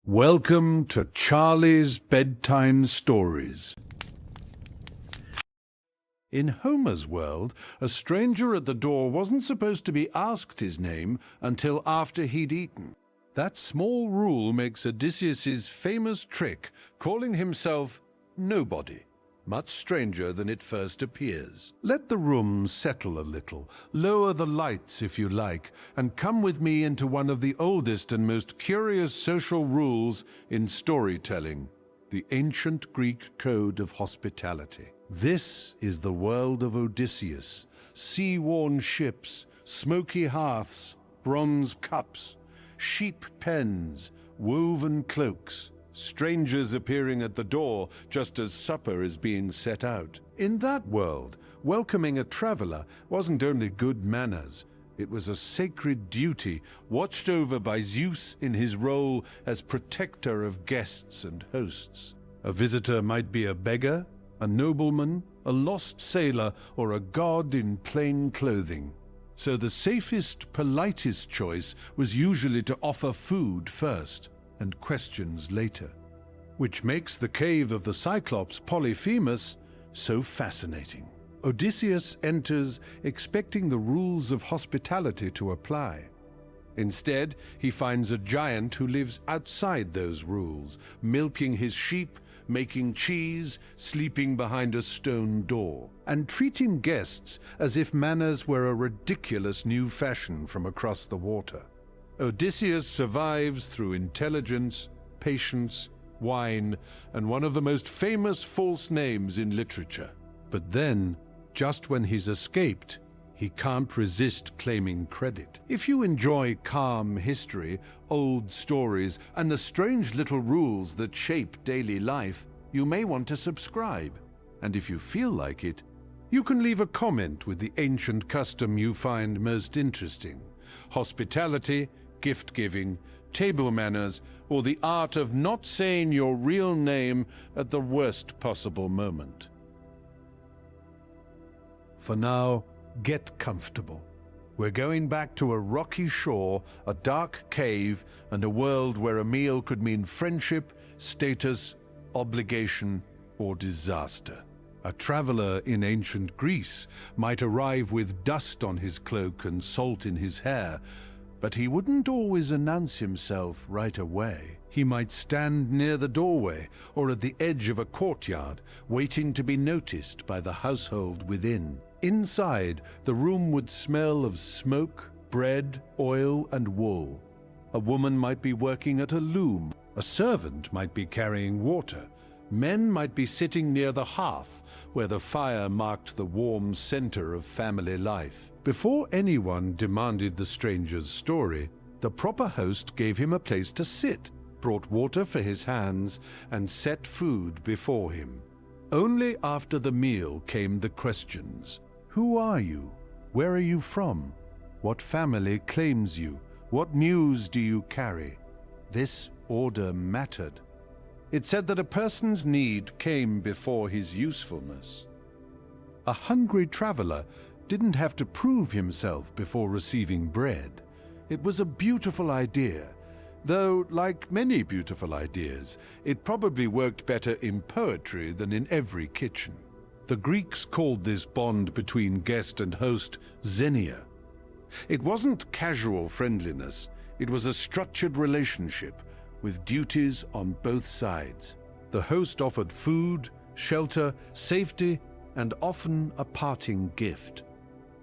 Welcome to Charlie's Bedtime Stories. In Homer's world, a stranger at the door wasn't supposed to be asked his name until after he'd eaten. That small rule makes Odysseus's famous trick, calling himself nobody, much stranger than it first appears. Let the room settle a little, lower the lights if you like, and come with me into one of the oldest and most curious social rules in storytelling, the ancient Greek code of hospitality. This is the world of Odysseus, sea-worn ships, smoky hearths, bronze cups, sheep pens, woven cloaks, strangers appearing at the door just as supper is being set out. In that world, welcoming a traveler wasn't only good manners, it was a sacred duty watched over by Zeus in his role as protector of guests and hosts. A visitor might be a beggar, a nobleman, a lost sailor, or a god in plain clothing. So the safest, politest choice was usually to offer food first and questions later. Which makes the cave of the Cyclops Polyphemus so fascinating. Odysseus enters expecting the rules of hospitality to apply. Instead, he finds a giant who lives outside those rules, milking his sheep, making cheese, sleeping behind a stone door, and treating guests as if manners were a ridiculous new fashion from across the water. Odysseus survives through intelligence, patience, wine, and one of the most famous false names in literature. But then, just when he's escaped, he can't resist claiming credit. If you enjoy calm history, old stories, and the strange little rules that shape daily life, you may want to subscribe. And if you feel like it, you can leave a comment with the ancient custom you find most interesting. Hospitality, gift-giving, table manners, or the art of not saying your real name at the worst possible moment. For now, get comfortable. We're going back to a rocky shore, a dark cave, and a world where a meal could mean friendship, status, obligation, or disaster. A traveler in ancient Greece might arrive with dust on his cloak and salt in his hair, but he wouldn't always announce himself right away. He might stand near the doorway or at the edge of a courtyard, waiting to be noticed by the household within. Inside, the room would smell of smoke, bread, oil, and wool. A woman might be working at a loom. A servant might be carrying water. Men might be sitting near the hearth, where the fire marked the warm center of family life. Before anyone demanded the stranger's story, the proper host gave him a place to sit, brought water for his hands, and set food before him. Only after the meal came the questions. Who are you? Where are you from? What family claims you? What news do you carry? This order mattered. It said that a person's need came before his usefulness. A hungry traveler didn't have to prove himself before receiving bread. It was a beautiful idea, though, like many beautiful ideas, it probably worked better in poetry than in every kitchen. The Greeks called this bond between guest and host Xenia. It wasn't casual friendliness, it was a structured relationship with duties on both sides. The host offered food, shelter, safety, and often a parting gift.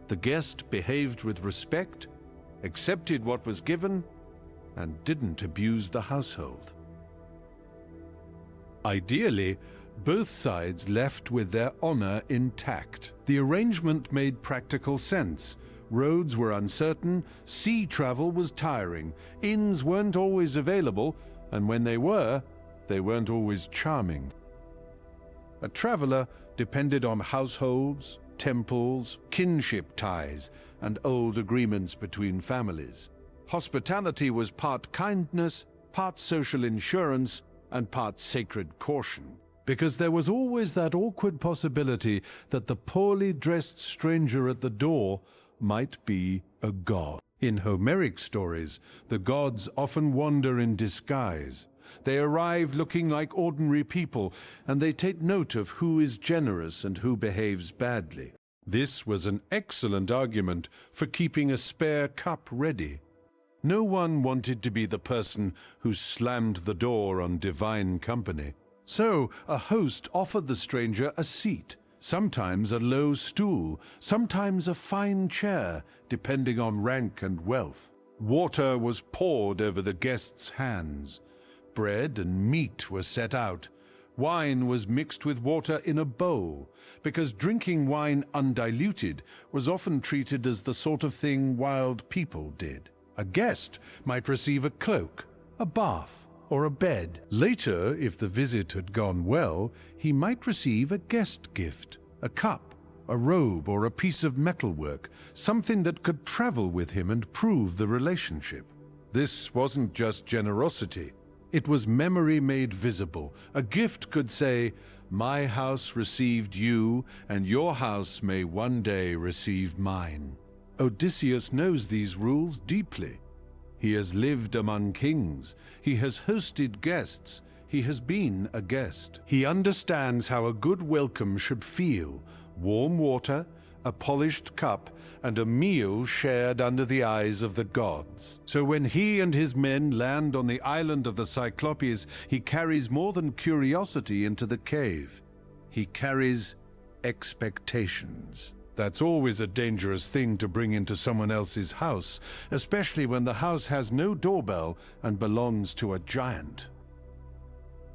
The guest behaved with respect, accepted what was given, and didn't abuse the household. Ideally, both sides left with their honor intact. The arrangement made practical sense. Roads were uncertain, sea travel was tiring, inns weren't always available, and when they weren't always charming. A traveler depended on households, temples, kinship ties, and old agreements between families. Hospitality was part kindness, part social insurance, and part sacred caution. Because there was always that awkward possibility that the poorly dressed stranger at the door might be a god. In Homeric stories, the gods often wander in disguise. They arrive looking like ordinary people, and they take note of who is generous and who behaves badly. This was an excellent argument for keeping a spare cup ready. No one wanted to be the person who slammed the door on divine company. So a host offered the stranger a seat, sometimes a low stool, sometimes a fine chair, depending on rank and wealth. Water was poured over the guest's hands. Bread and meat were set out. Wine was mixed with water in a bowl, because drinking wine undiluted was often treated as the sort of thing wild people did. A guest might receive a cloak, a bath, or a bed. Later, if the visit had gone well, he might receive a guest gift, a cup, a robe, or a piece of metalwork, something that could travel with him and prove the relationship. This wasn't just generosity. It was memory made visible. A gift could say, "My house received you, and your house may one day receive mine." Odysseus knows these rules deeply. He has lived among kings. He has hosted guests. He has been a guest. He understands how a good welcome should feel: warm water, a polished cup, and a meal shared under the eyes of the gods. So when he and his men land on the island of the Cyclopes, he carries more than curiosity into the cave. He carries expectations. That's always a dangerous thing to bring into someone else's house, especially when the house has no doorbell and belongs to a giant.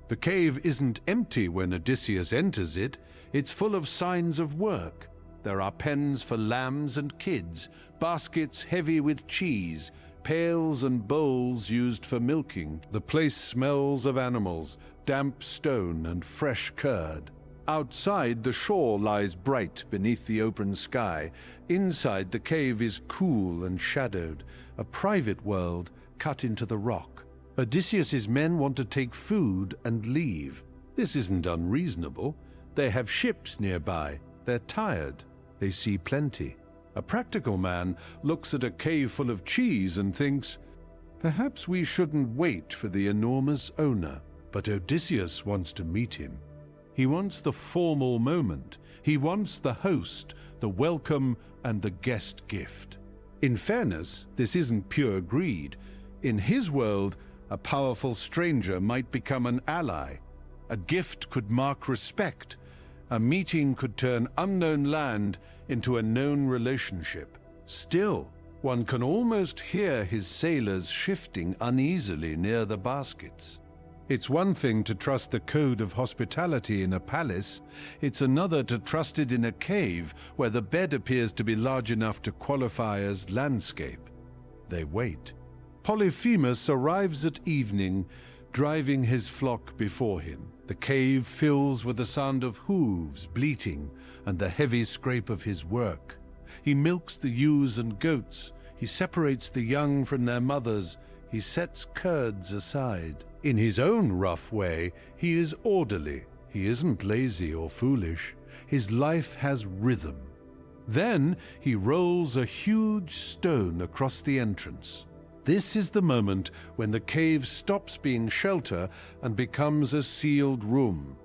The cave isn't empty when Odysseus enters it. It's full of signs of work. There are pens for lambs and kids, baskets heavy with cheese, pails and bowls used for milking. The place smells of animals, damp stone and fresh curd. Outside, the shore lies bright beneath the open sky. Inside, the cave is cool and shadowed, a private world cut into the rock. Odysseus's men want to take food and leave. This isn't unreasonable. They have ships nearby. They're tired. They see plenty. A practical man looks at a cave full of cheese and thinks, perhaps we shouldn't wait for the enormous owner. But Odysseus wants to meet him. He wants the formal moment. He wants the host, the welcome, and the guest gift. In fairness, this isn't pure greed. In his world, a powerful stranger might become an ally. A gift could mark respect. A meeting could turn unknown land into a known relationship. Still, one can almost hear his sailors shifting uneasily near the baskets. It's one thing to trust the code of hospitality in a palace. It's another to trust it in a cave where the bed appears to be large enough to qualify as landscape. They wait. Polyphemus arrives at evening, driving his flock before him. The cave fills with the sound of hooves bleating and the heavy scrape of his work. He milks the ewes and goats. He separates the young from their mothers. He sets curds aside. In his own rough way, he is orderly. He isn't lazy or foolish. His life has rhythm. Then he rolls a huge stone across the entrance. This is the moment when the cave stops being shelter and becomes a sealed room.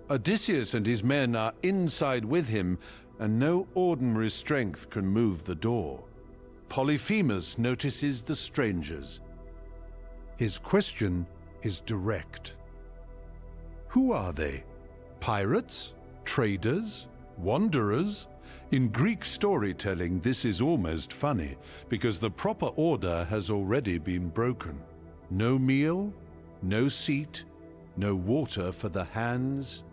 Odysseus and his men are inside with him, and no ordinary strength can move the door. Polyphemus notices the strangers. His question is direct. Who are they? Pirates? Traders? Wanderers? In Greek storytelling, this is almost funny, because the proper order has already been broken. No meal, no seat, no water for the hands.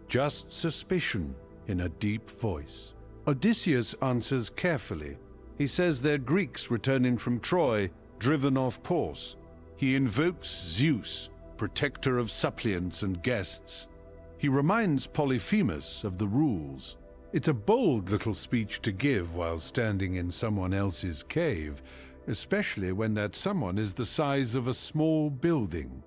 Just suspicion in a deep voice. Odysseus answers carefully. He says they're Greeks returning from Troy, driven off course. He invokes Zeus, protector of suppliants and guests. He reminds Polyphemus of the rules. It's a bold little speech to give while standing in someone else's cave, especially when that someone is the size of a small building.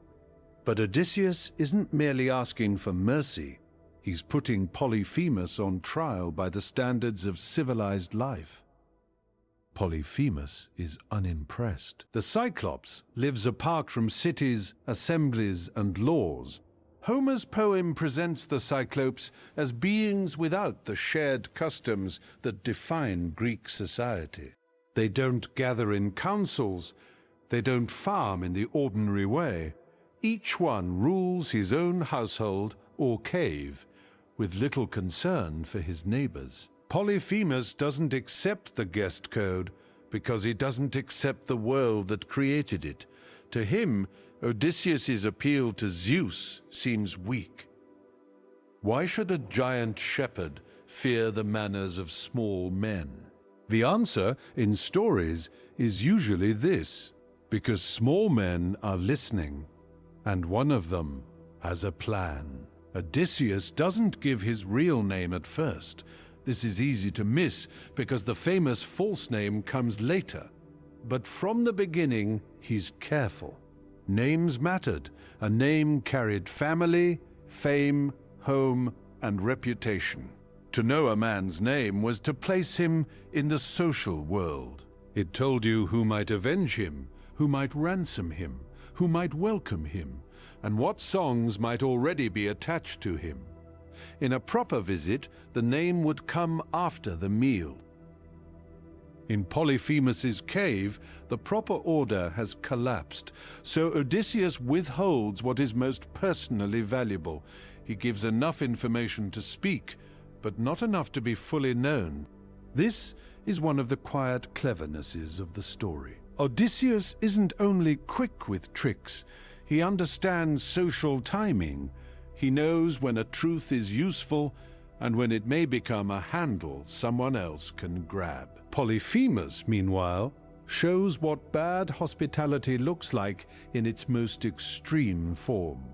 But Odysseus isn't merely asking for mercy. He's putting Polyphemus on trial by the standards of civilized life. Polyphemus is unimpressed. The Cyclops lives apart from cities, assemblies, and laws. Homer's poem presents the Cyclopes as beings without the shared customs that define Greek society. They don't gather in councils. They don't farm in the ordinary way. Each one rules his own household or cave, with little concern for his neighbors. Polyphemus doesn't accept the guest code because he doesn't accept the world that created it. To him, Odysseus's appeal to Zeus seems weak. Why should a giant shepherd fear the manners of small men? The answer, in stories, is usually this: because small men are listening, and one of them has a plan. Odysseus doesn't give his real name at first. This is easy to miss because the famous false name comes later. But from the beginning, he's careful. Names mattered. A name carried family, fame, home, and reputation. To know a man's name was to place him in the social world. It told you who might avenge him, who might ransom him, who might welcome him, and what songs might already be attached to him. In a proper visit, the name would come after the meal. In Polyphemus's cave, the proper order has collapsed, so Odysseus withholds what is most personally valuable. He gives enough information to speak, but not enough to be fully known. This is one of the quiet clevernesses of the story. Odysseus isn't only quick with tricks, he understands social timing. He knows when a truth is useful and when it may become a handle someone else can grab. Polyphemus, meanwhile, shows what bad hospitality looks like in its most extreme form.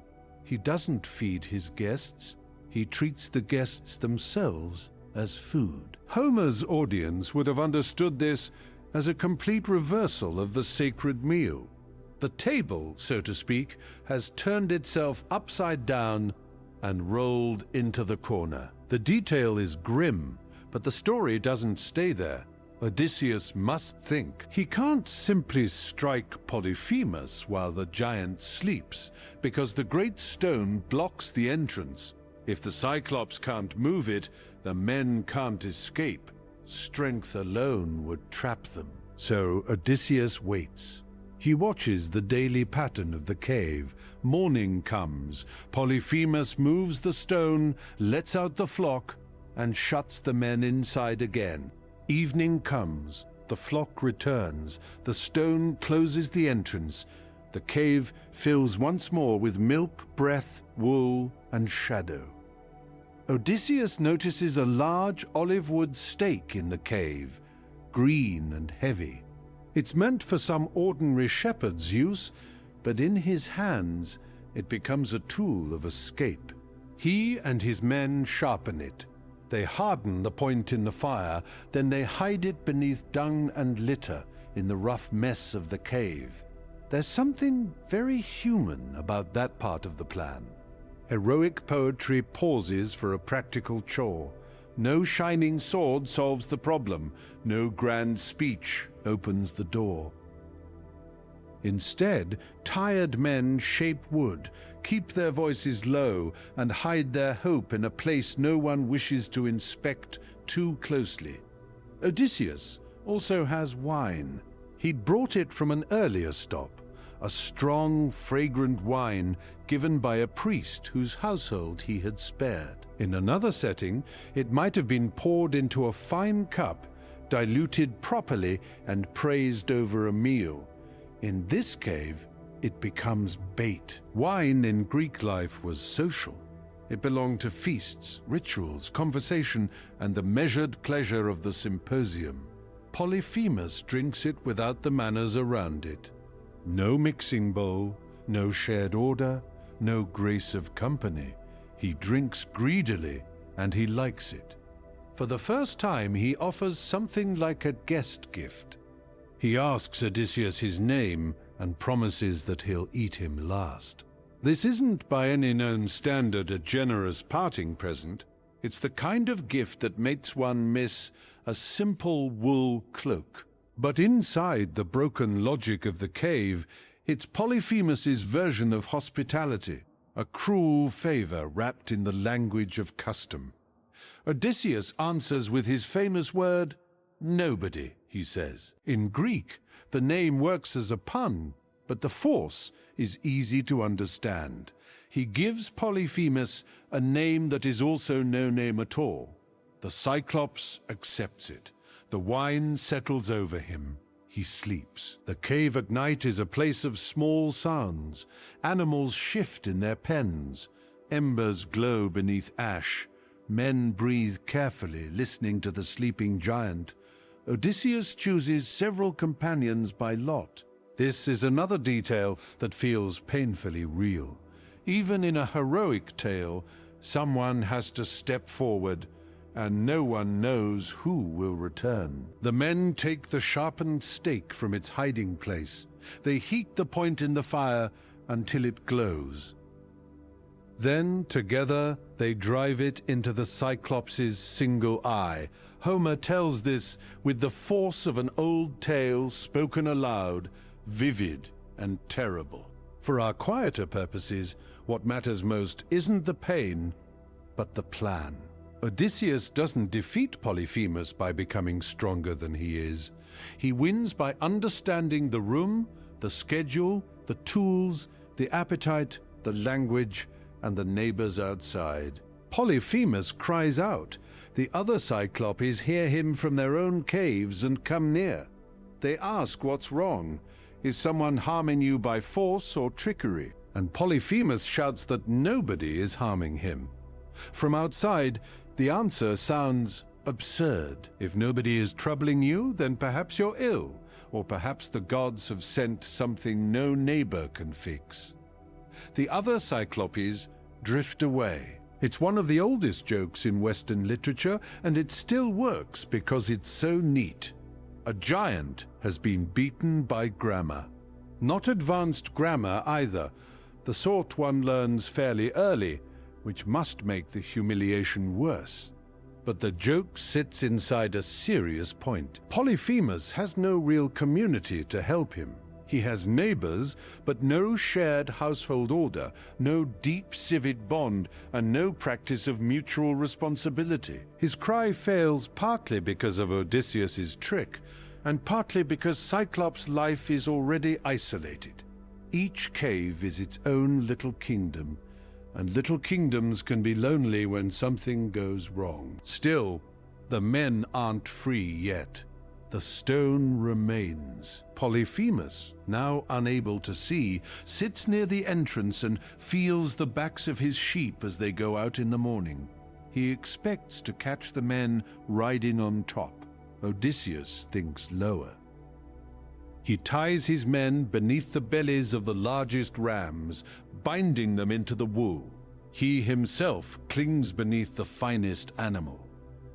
He doesn't feed his guests, he treats the guests themselves as food. Homer's audience would have understood this as a complete reversal of the sacred meal. The table, so to speak, has turned itself upside down and rolled into the corner. The detail is grim, but the story doesn't stay there. Odysseus must think. He can't simply strike Polyphemus while the giant sleeps, because the great stone blocks the entrance. If the Cyclops can't move it, the men can't escape. Strength alone would trap them. So Odysseus waits. He watches the daily pattern of the cave. Morning comes. Polyphemus moves the stone, lets out the flock, and shuts the men inside again. Evening comes. The flock returns. The stone closes the entrance. The cave fills once more with milk, breath, wool, and shadow. Odysseus notices a large olive wood stake in the cave, green and heavy. It's meant for some ordinary shepherd's use, but in his hands it becomes a tool of escape. He and his men sharpen it. They harden the point in the fire, then they hide it beneath dung and litter in the rough mess of the cave. There's something very human about that part of the plan. Heroic poetry pauses for a practical chore. No shining sword solves the problem. No grand speech opens the door. Instead, tired men shape wood, keep their voices low, and hide their hope in a place no one wishes to inspect too closely. Odysseus also has wine. He'd brought it from an earlier stop, a strong, fragrant wine given by a priest whose household he had spared. In another setting, it might have been poured into a fine cup, diluted properly, and praised over a meal. In this cave, it becomes bait. Wine in Greek life was social. It belonged to feasts, rituals, conversation, and the measured pleasure of the symposium. Polyphemus drinks it without the manners around it. No mixing bowl, no shared order, no grace of company. He drinks greedily, and he likes it. For the first time, he offers something like a guest gift. He asks Odysseus his name and promises that he'll eat him last. This isn't by any known standard a generous parting present. It's the kind of gift that makes one miss a simple wool cloak But inside the broken logic of the cave, it's Polyphemus's version of hospitality, a cruel favor wrapped in the language of custom. Odysseus answers with his famous word, "Nobody," he says. In Greek, the name works as a pun, but the force is easy to understand. He gives Polyphemus a name that is also no name at all. The Cyclops accepts it. The wine settles over him. He sleeps. The cave at night is a place of small sounds. Animals shift in their pens. Embers glow beneath ash. Men breathe carefully, listening to the sleeping giant. Odysseus chooses several companions by lot. This is another detail that feels painfully real. Even in a heroic tale, someone has to step forward, and no one knows who will return. The men take the sharpened stake from its hiding place. They heat the point in the fire until it glows. Then, together, they drive it into the Cyclops' single eye. Homer tells this with the force of an old tale spoken aloud, vivid and terrible. For our quieter purposes, what matters most isn't the pain, but the plan. Odysseus doesn't defeat Polyphemus by becoming stronger than he is. He wins by understanding the room, the schedule, the tools, the appetite, the language, and the neighbors outside. Polyphemus cries out. The other Cyclopes hear him from their own caves and come near. They ask what's wrong. Is someone harming you by force or trickery? And Polyphemus shouts that nobody is harming him. From outside, the answer sounds absurd. If nobody is troubling you, then perhaps you're ill, or perhaps the gods have sent something no neighbor can fix. The other Cyclopes drift away. It's one of the oldest jokes in Western literature, and it still works because it's so neat. A giant has been beaten by grammar. Not advanced grammar either, the sort one learns fairly early, which must make the humiliation worse. But the joke sits inside a serious point. Polyphemus has no real community to help him. He has neighbors, but no shared household order, no deep civic bond, and no practice of mutual responsibility. His cry fails partly because of Odysseus's trick, and partly because Cyclops' life is already isolated. Each cave is its own little kingdom, and little kingdoms can be lonely when something goes wrong. Still, the men aren't free yet. The stone remains. Polyphemus, now unable to see, sits near the entrance and feels the backs of his sheep as they go out in the morning. He expects to catch the men riding on top. Odysseus thinks lower. He ties his men beneath the bellies of the largest rams, binding them into the wool. He himself clings beneath the finest animal.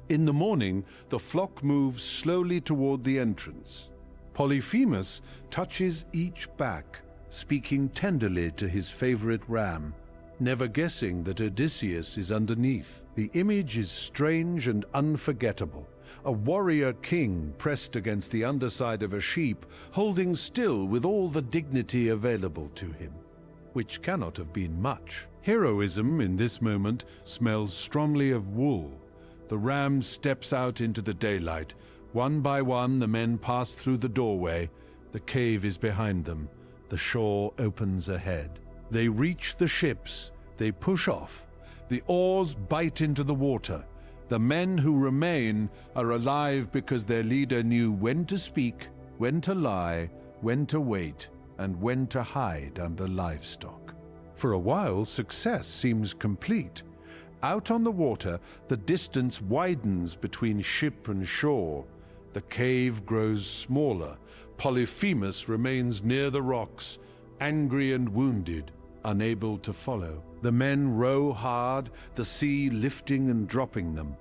In the morning, the flock moves slowly toward the entrance. Polyphemus touches each back, speaking tenderly to his favorite ram, never guessing that Odysseus is underneath. The image is strange and unforgettable. A warrior king pressed against the underside of a sheep, holding still with all the dignity available to him, which cannot have been much. Heroism in this moment smells strongly of wool. The ram steps out into the daylight. One by one, the men pass through the doorway. The cave is behind them. The shore opens ahead. They reach the ships. They push off. The oars bite into the water. The men who remain are alive because their leader knew when to speak, when to lie, when to wait, and when to hide under livestock. For a while, success seems complete. Out on the water, the distance widens between ship and shore. The cave grows smaller. Polyphemus remains near the rocks, angry and wounded, unable to follow. The men row hard, the sea lifting and dropping them.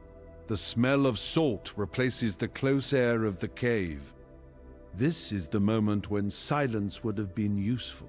The smell of salt replaces the close air of the cave. This is the moment when silence would have been useful.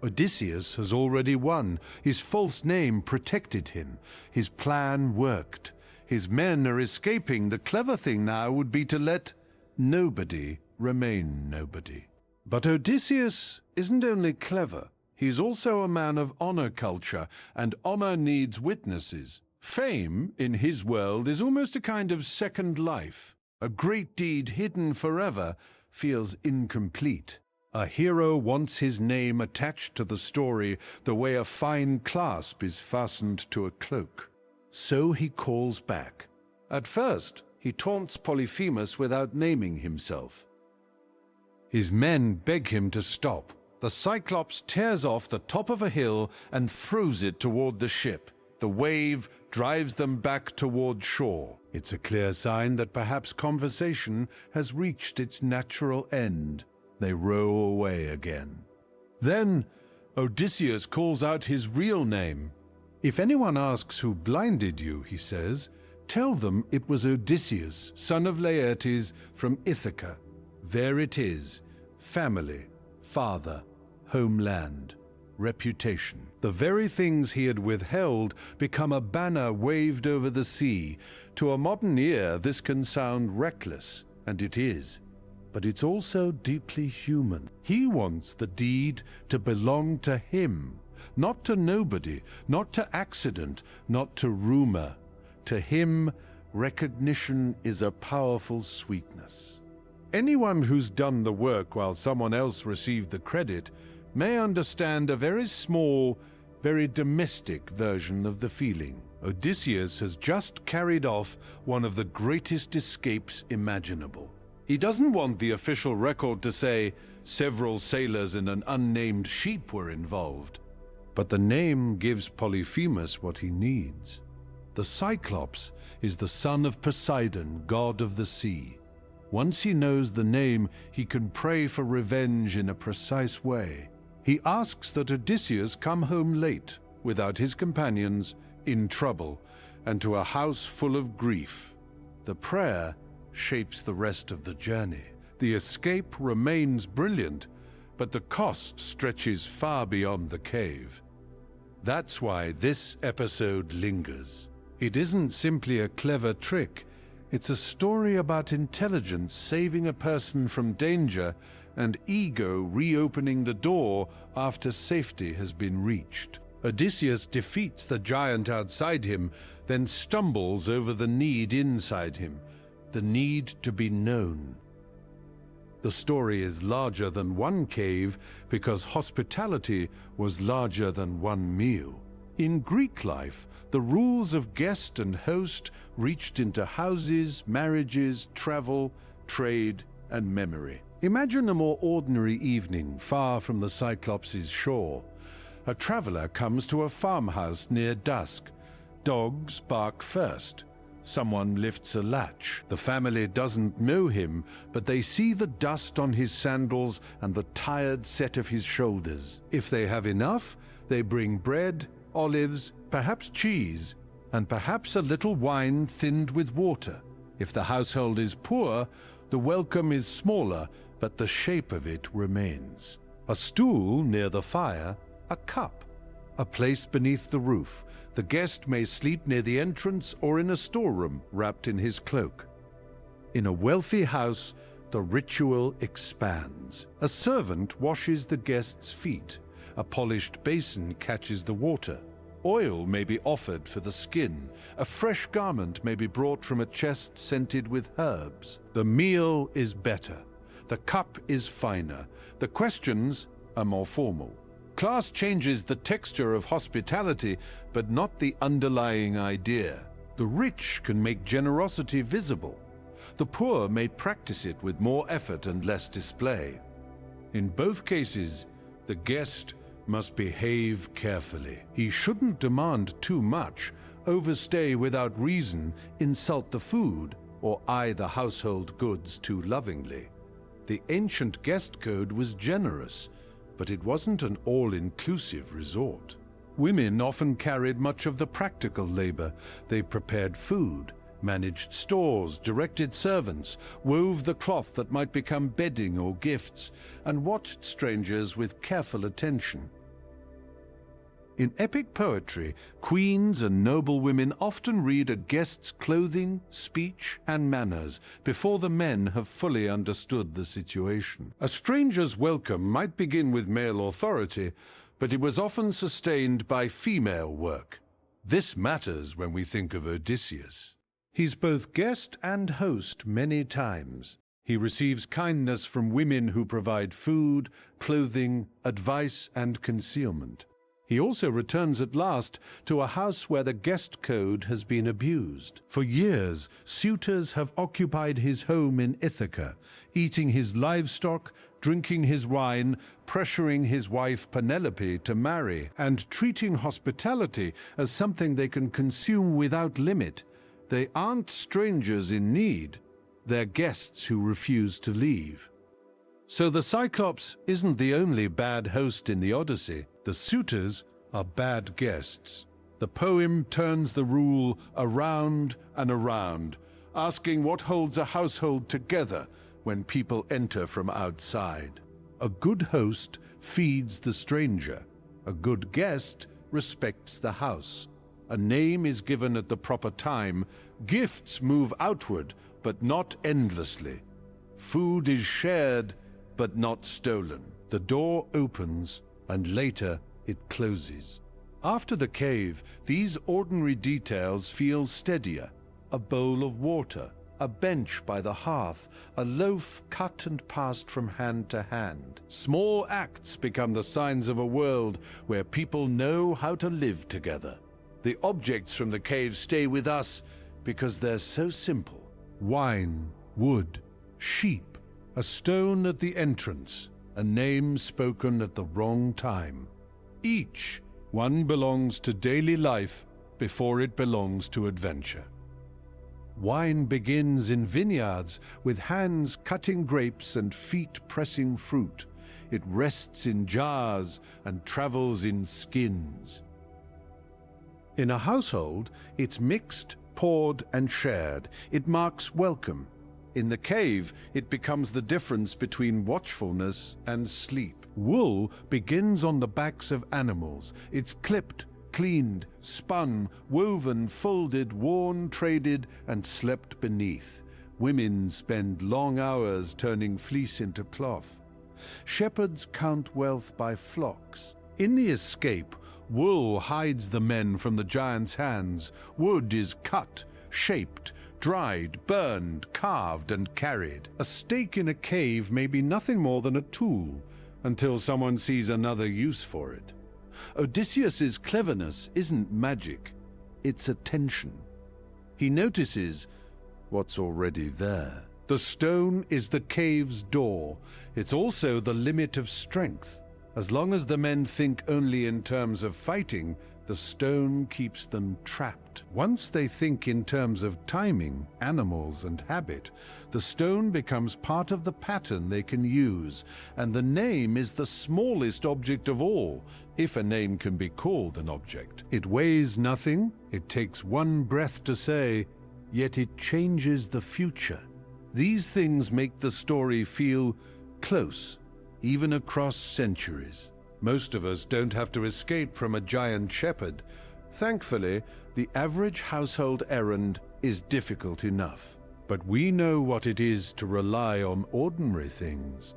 Odysseus has already won. His false name protected him. His plan worked. His men are escaping. The clever thing now would be to let nobody remain nobody. But Odysseus isn't only clever, he's also a man of honor culture, and honor needs witnesses. Fame, in his world, is almost a kind of second life. A great deed hidden forever feels incomplete. A hero wants his name attached to the story the way a fine clasp is fastened to a cloak. So he calls back. At first, he taunts Polyphemus without naming himself. His men beg him to stop. The Cyclops tears off the top of a hill and throws it toward the ship. The wave drives them back toward shore. It's a clear sign that perhaps conversation has reached its natural end. They row away again. Then Odysseus calls out his real name. If anyone asks who blinded you, he says, tell them it was Odysseus, son of Laertes from Ithaca. There it is, family, father, homeland, reputation. The very things he had withheld become a banner waved over the sea. To a modern ear, this can sound reckless, and it is. But it's also deeply human. He wants the deed to belong to him, not to nobody, not to accident, not to rumor. To him, recognition is a powerful sweetness. Anyone who's done the work while someone else received the credit may understand a very small, very domestic version of the feeling. Odysseus has just carried off one of the greatest escapes imaginable. He doesn't want the official record to say several sailors and an unnamed sheep were involved. But the name gives Polyphemus what he needs. The Cyclops is the son of Poseidon, god of the sea. Once he knows the name, he can pray for revenge in a precise way. He asks that Odysseus come home late, without his companions, in trouble, and to a house full of grief. The prayer shapes the rest of the journey. The escape remains brilliant, but the cost stretches far beyond the cave. That's why this episode lingers. It isn't simply a clever trick. It's a story about intelligence saving a person from danger and ego reopening the door after safety has been reached. Odysseus defeats the giant outside him, then stumbles over the need inside him, the need to be known. The story is larger than one cave because hospitality was larger than one meal. In Greek life, the rules of guest and host reached into houses, marriages, travel, trade, and memory. Imagine a more ordinary evening far from the Cyclops' shore. A traveler comes to a farmhouse near dusk. Dogs bark first. Someone lifts a latch. The family doesn't know him, but they see the dust on his sandals and the tired set of his shoulders. If they have enough, they bring bread, olives, perhaps cheese, and perhaps a little wine thinned with water. If the household is poor, the welcome is smaller, but the shape of it remains. A stool near the fire, a cup, a place beneath the roof. The guest may sleep near the entrance or in a storeroom wrapped in his cloak. In a wealthy house, the ritual expands. A servant washes the guest's feet. A polished basin catches the water. Oil may be offered for the skin. A fresh garment may be brought from a chest scented with herbs. The meal is better. The cup is finer. The questions are more formal. Class changes the texture of hospitality, but not the underlying idea. The rich can make generosity visible. The poor may practice it with more effort and less display. In both cases, the guest must behave carefully. He shouldn't demand too much, overstay without reason, insult the food, or eye the household goods too lovingly. The ancient guest code was generous, but it wasn't an all-inclusive resort. Women often carried much of the practical labor. They prepared food, managed stores, directed servants, wove the cloth that might become bedding or gifts, and watched strangers with careful attention. In epic poetry, queens and noblewomen often read a guest's clothing, speech, and manners before the men have fully understood the situation. A stranger's welcome might begin with male authority, but it was often sustained by female work. This matters when we think of Odysseus. He's both guest and host many times. He receives kindness from women who provide food, clothing, advice, and concealment. He also returns at last to a house where the guest code has been abused. For years, suitors have occupied his home in Ithaca, eating his livestock, drinking his wine, pressuring his wife Penelope to marry, and treating hospitality as something they can consume without limit. They aren't strangers in need. They're guests who refuse to leave. So the Cyclops isn't the only bad host in the Odyssey. The suitors are bad guests. The poem turns the rule around and around, asking what holds a household together when people enter from outside. A good host feeds the stranger. A good guest respects the house. A name is given at the proper time. Gifts move outward, but not endlessly. Food is shared, but not stolen. The door opens, and later it closes. After the cave, these ordinary details feel steadier. A bowl of water, a bench by the hearth, a loaf cut and passed from hand to hand. Small acts become the signs of a world where people know how to live together. The objects from the cave stay with us because they're so simple. Wine, wood, sheep, a stone at the entrance, a name spoken at the wrong time. Each one belongs to daily life before it belongs to adventure. Wine begins in vineyards with hands cutting grapes and feet pressing fruit. It rests in jars and travels in skins. In a household, it's mixed, poured, and shared. It marks welcome. In the cave, it becomes the difference between watchfulness and sleep. Wool begins on the backs of animals. It's clipped, cleaned, spun, woven, folded, worn, traded, and slept beneath. Women spend long hours turning fleece into cloth. Shepherds count wealth by flocks. In the escape, wool hides the men from the giants' hands. Wood is cut, shaped, dried, burned, carved, and carried. A stake in a cave may be nothing more than a tool until someone sees another use for it. Odysseus's cleverness isn't magic, it's attention. He notices what's already there. The stone is the cave's door. It's also the limit of strength. As long as the men think only in terms of fighting, the stone keeps them trapped. Once they think in terms of timing, animals, and habit, the stone becomes part of the pattern they can use, and the name is the smallest object of all, if a name can be called an object. It weighs nothing, it takes one breath to say, yet it changes the future. These things make the story feel close, even across centuries. Most of us don't have to escape from a giant shepherd. Thankfully, the average household errand is difficult enough. But we know what it is to rely on ordinary things.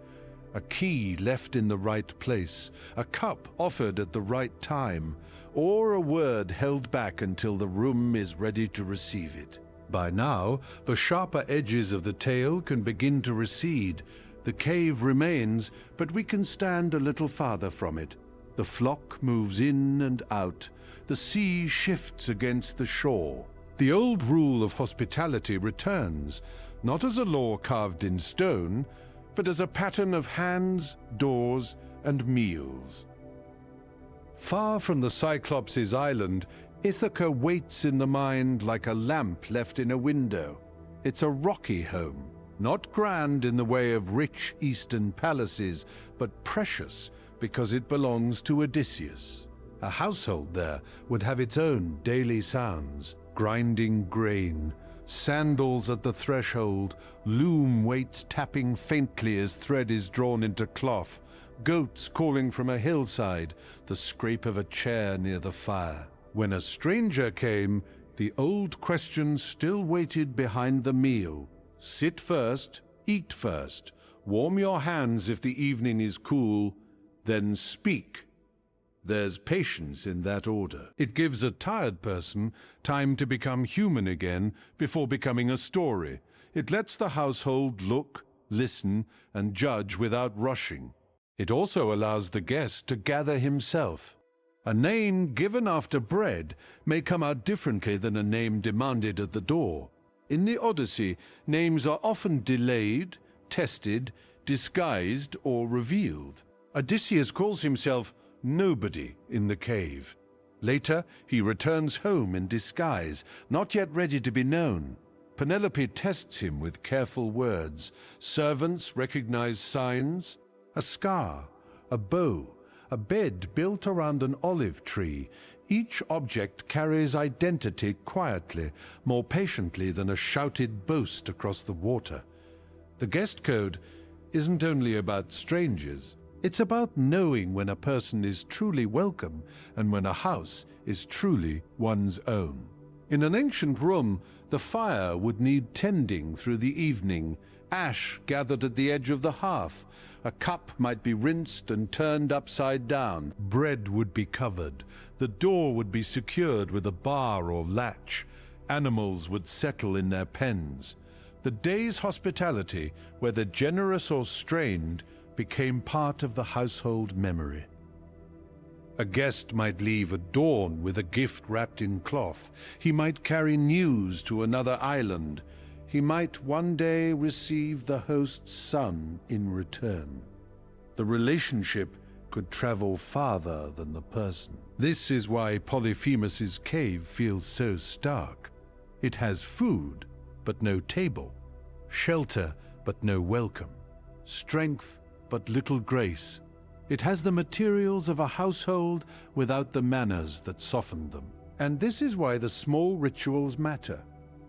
A key left in the right place, a cup offered at the right time, or a word held back until the room is ready to receive it. By now, the sharper edges of the tale can begin to recede. The cave remains, but we can stand a little farther from it. The flock moves in and out. The sea shifts against the shore. The old rule of hospitality returns, not as a law carved in stone, but as a pattern of hands, doors, and meals. Far from the Cyclops' island, Ithaca waits in the mind like a lamp left in a window. It's a rocky home. Not grand in the way of rich eastern palaces, but precious because it belongs to Odysseus. A household there would have its own daily sounds: grinding grain, sandals at the threshold, loom weights tapping faintly as thread is drawn into cloth, goats calling from a hillside, the scrape of a chair near the fire. When a stranger came, the old question still waited behind the meal. Sit first, eat first, warm your hands if the evening is cool, then speak. There's patience in that order. It gives a tired person time to become human again before becoming a story. It lets the household look, listen, and judge without rushing. It also allows the guest to gather himself. A name given after bread may come out differently than a name demanded at the door. In the Odyssey, names are often delayed, tested, disguised, or revealed. Odysseus calls himself nobody in the cave. Later, he returns home in disguise, not yet ready to be known. Penelope tests him with careful words. Servants recognize signs: a scar, a bow, a bed built around an olive tree. Each object carries identity quietly, more patiently than a shouted boast across the water. The guest code isn't only about strangers. It's about knowing when a person is truly welcome and when a house is truly one's own. In an ancient room, the fire would need tending through the evening, ash gathered at the edge of the hearth. A cup might be rinsed and turned upside down. Bread would be covered. The door would be secured with a bar or latch. Animals would settle in their pens. The day's hospitality, whether generous or strained, became part of the household memory. A guest might leave at dawn with a gift wrapped in cloth. He might carry news to another island. He might one day receive the host's son in return. The relationship could travel farther than the person. This is why Polyphemus's cave feels so stark. It has food, but no table. Shelter, but no welcome. Strength, but little grace. It has the materials of a household without the manners that soften them. And this is why the small rituals matter.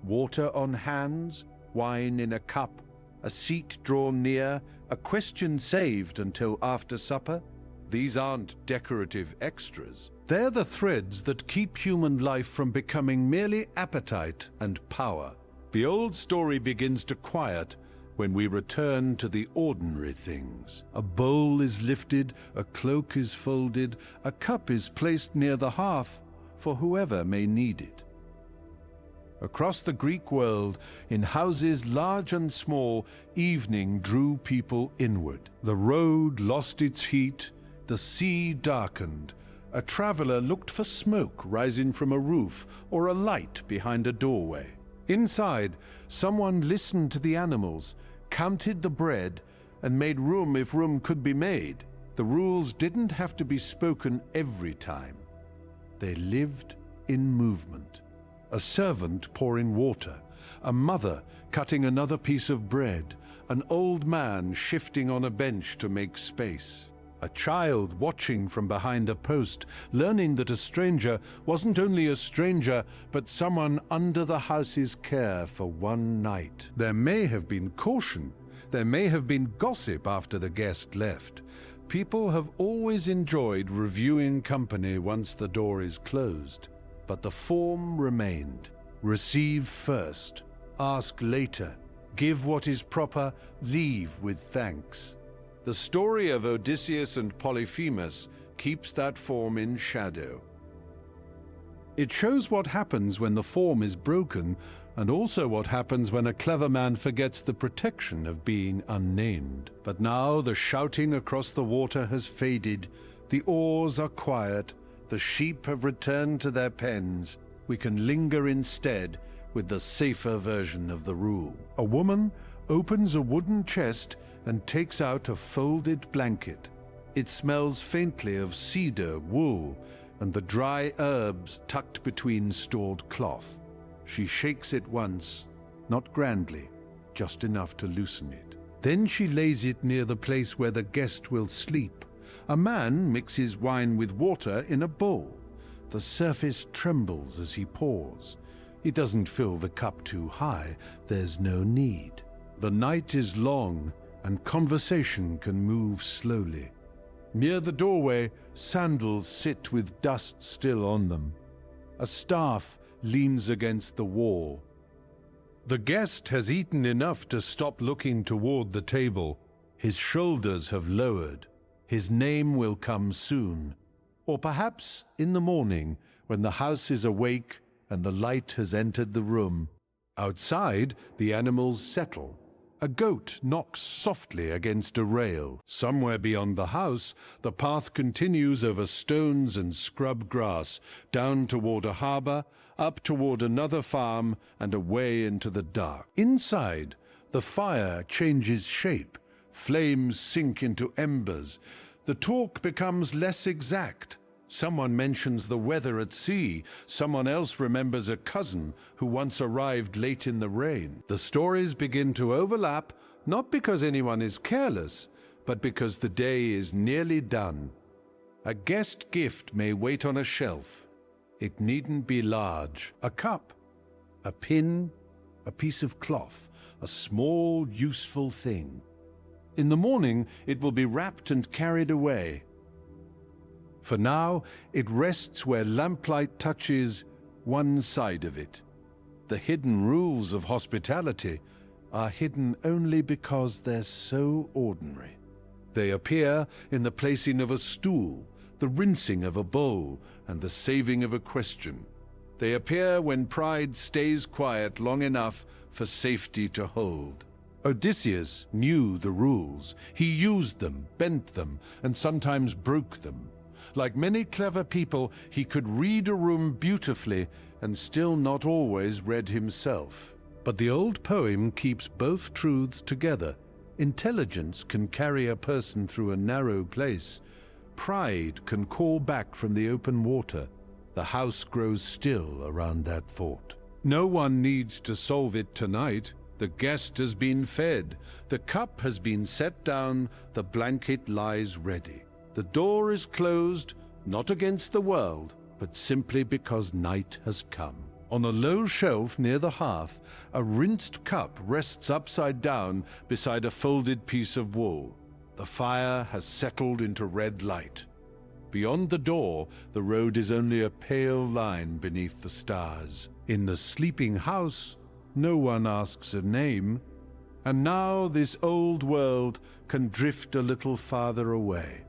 Water on hands, wine in a cup, a seat drawn near, a question saved until after supper. These aren't decorative extras. They're the threads that keep human life from becoming merely appetite and power. The old story begins to quiet when we return to the ordinary things. A bowl is lifted, a cloak is folded, a cup is placed near the hearth for whoever may need it. Across the Greek world, in houses large and small, evening drew people inward. The road lost its heat, the sea darkened. A traveler looked for smoke rising from a roof or a light behind a doorway. Inside, someone listened to the animals, counted the bread, and made room if room could be made. The rules didn't have to be spoken every time. They lived in movement. A servant pouring water, a mother cutting another piece of bread, an old man shifting on a bench to make space. A child watching from behind a post, learning that a stranger wasn't only a stranger, but someone under the house's care for one night. There may have been caution, there may have been gossip after the guest left. People have always enjoyed reviewing company once the door is closed, but the form remained. Receive first, ask later, give what is proper, leave with thanks. The story of Odysseus and Polyphemus keeps that form in shadow. It shows what happens when the form is broken, and also what happens when a clever man forgets the protection of being unnamed. But now the shouting across the water has faded, the oars are quiet, the sheep have returned to their pens. We can linger instead with the safer version of the rule. A woman opens a wooden chest and takes out a folded blanket. It smells faintly of cedar, wool, and the dry herbs tucked between stored cloth. She shakes it once, not grandly, just enough to loosen it. Then she lays it near the place where the guest will sleep. A man mixes wine with water in a bowl. The surface trembles as he pours. He doesn't fill the cup too high, there's no need. The night is long, and conversation can move slowly. Near the doorway, sandals sit with dust still on them. A staff leans against the wall. The guest has eaten enough to stop looking toward the table. His shoulders have lowered. His name will come soon. Or perhaps in the morning, when the house is awake and the light has entered the room. Outside, the animals settle. A goat knocks softly against a rail. Somewhere beyond the house, the path continues over stones and scrub grass, down toward a harbor, up toward another farm, and away into the dark. Inside, the fire changes shape. Flames sink into embers. The talk becomes less exact. Someone mentions the weather at sea. Someone else remembers a cousin who once arrived late in the rain. The stories begin to overlap, not because anyone is careless, but because the day is nearly done. A guest gift may wait on a shelf. It needn't be large. A cup, a pin, a piece of cloth, a small, useful thing. In the morning, it will be wrapped and carried away. For now, it rests where lamplight touches one side of it. The hidden rules of hospitality are hidden only because they're so ordinary. They appear in the placing of a stool, the rinsing of a bowl, and the saving of a question. They appear when pride stays quiet long enough for safety to hold. Odysseus knew the rules. He used them, bent them, and sometimes broke them. Like many clever people, he could read a room beautifully and still not always read himself. But the old poem keeps both truths together. Intelligence can carry a person through a narrow place. Pride can call back from the open water. The house grows still around that thought. No one needs to solve it tonight. The guest has been fed. The cup has been set down. The blanket lies ready. The door is closed, not against the world, but simply because night has come. On a low shelf near the hearth, a rinsed cup rests upside down beside a folded piece of wool. The fire has settled into red light. Beyond the door, the road is only a pale line beneath the stars. In the sleeping house, no one asks a name. And now this old world can drift a little farther away.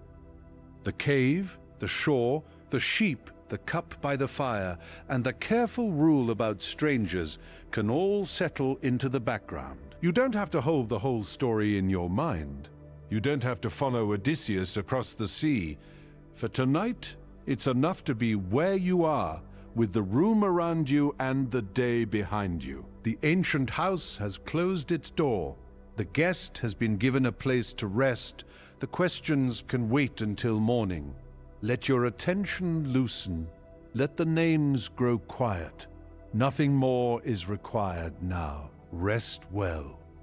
The cave, the shore, the sheep, the cup by the fire, and the careful rule about strangers can all settle into the background. You don't have to hold the whole story in your mind. You don't have to follow Odysseus across the sea. For tonight, it's enough to be where you are, with the room around you and the day behind you. The ancient house has closed its door. The guest has been given a place to rest. The questions can wait until morning. Let your attention loosen. Let the names grow quiet. Nothing more is required now. Rest well.